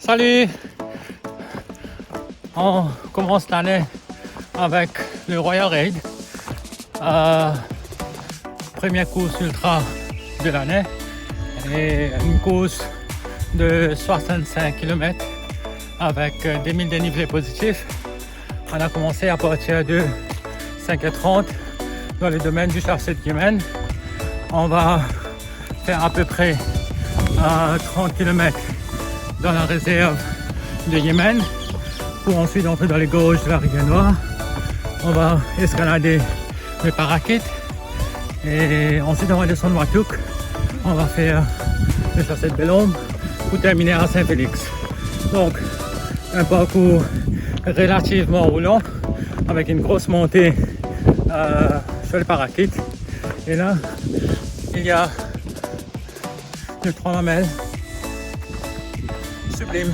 Salut! On commence l'année avec le Royal Raid. Première course ultra de l'année et une course de 65 km avec 2000 dénivelés positifs. On a commencé à partir de 5h30 dans le domaine du Chassé de Yémen. On va faire à peu près 30 km dans la réserve de Yémen pour ensuite entrer dans les gorges de la rivière Noire. On va escalader le Parakit et ensuite on va descendre Watouk. On va faire le Chassé de Bellombe pour terminer à Saint-Félix. Donc un parcours relativement roulant avec une grosse montée sur le Parakit. Et là il y a le 3 lamelles sublime.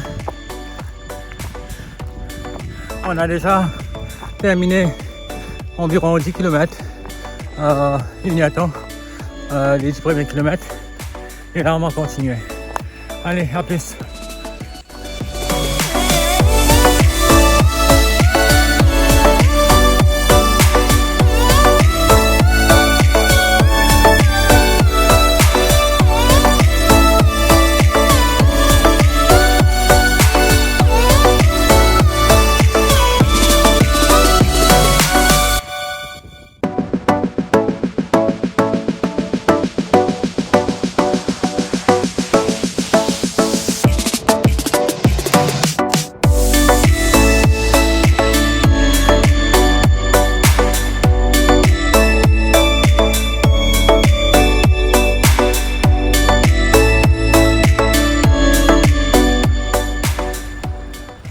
On a déjà terminé environ 10 km. Il y a temps les 10 premiers kilomètres. Et là on va continuer. Allez, à plus.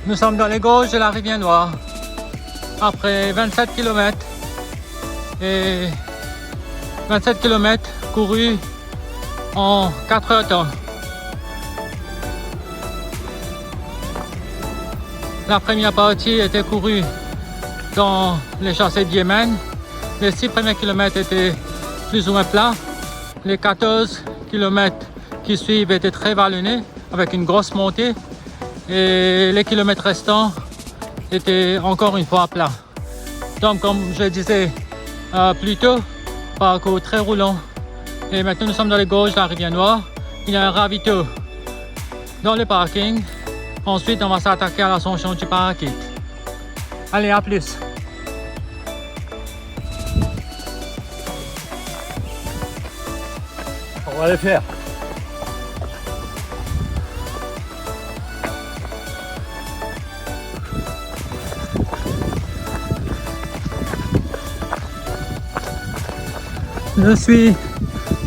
Nous sommes dans les gorges de la rivière Noire après 27 km et 27 km courus en 4 heures temps. La première partie était courue dans les Chassés de Yémen. Les 6 premiers kilomètres étaient plus ou moins plats. Les 14 km qui suivent étaient très vallonnés avec une grosse montée. Et les kilomètres restants étaient encore une fois plats. Donc comme je disais plus tôt, parcours très roulant. Et maintenant nous sommes dans les gorges de la rivière Noire. Il y a un ravito dans le parking. Ensuite on va s'attaquer à l'ascension du Parakit. Allez, à plus. On va le faire. Je suis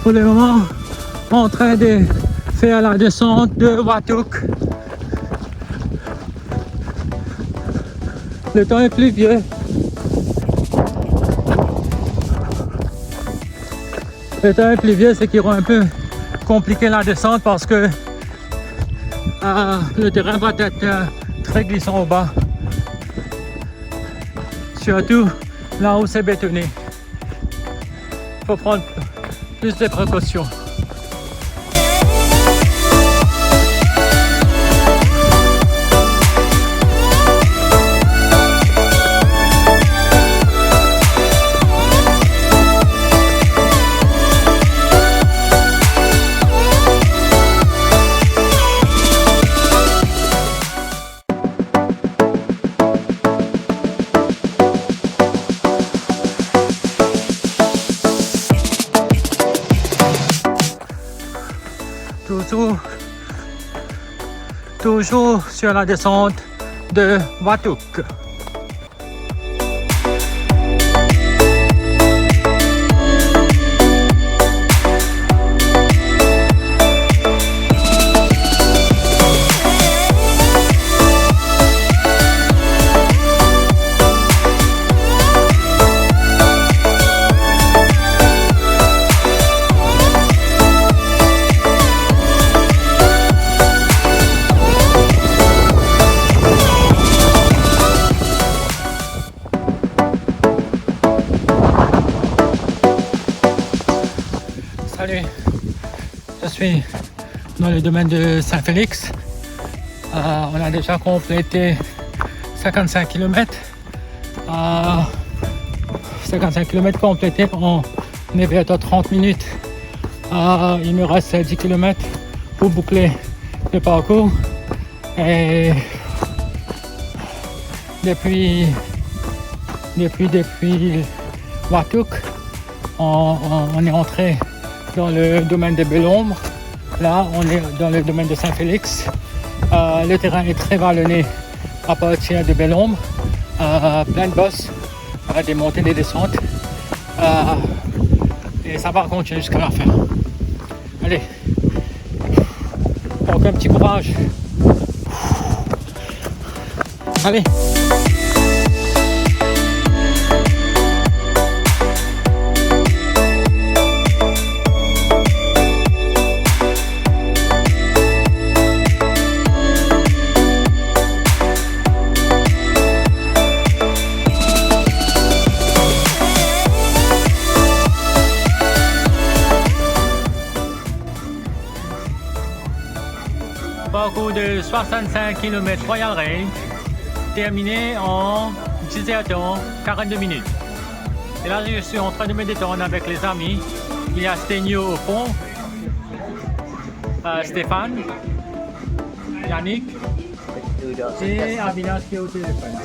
pour le moment en train de faire la descente de Watouk. Le temps est pluvieux. Le temps est pluvieux, ce qui rend un peu compliqué la descente parce que le terrain va être très glissant au bas. Surtout là où c'est bétonné. Il faut prendre plus de précautions. Toujours sur la descente de Watouk. Salut, je suis dans le domaine de Saint-Félix On a déjà complété 55 km. 55 km complétés en 30 minutes. Il me reste 10 km pour boucler le parcours. Et depuis Watouk, on est entré dans le domaine de Belombre. Là, on est dans le domaine de Saint-Félix. Le terrain est très vallonné à partir de Belombre. Plein de bosses, des montées et des descentes. Et ça va continuer jusqu'à la fin. Allez, encore un petit courage. Allez. Parcours de 65 km Royal Range, terminé en 17h42 minutes. Et là, je suis en train de me détendre avec les amis. Il y a Sténio au fond, Stéphane, Yannick et Avinas qui est au téléphone.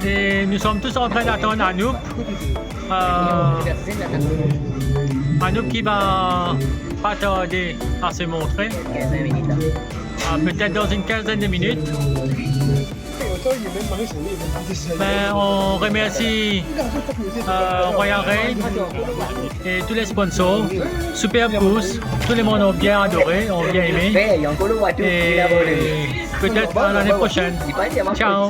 Et nous sommes tous en train d'attendre Anouk. Anouk qui va pas tarder à se montrer. Peut-être dans une quinzaine de minutes. On remercie Royal Range et tous les sponsors. Super pouce, tout le monde ont bien adoré, ont bien aimé. Et peut-être à l'année prochaine. Ciao.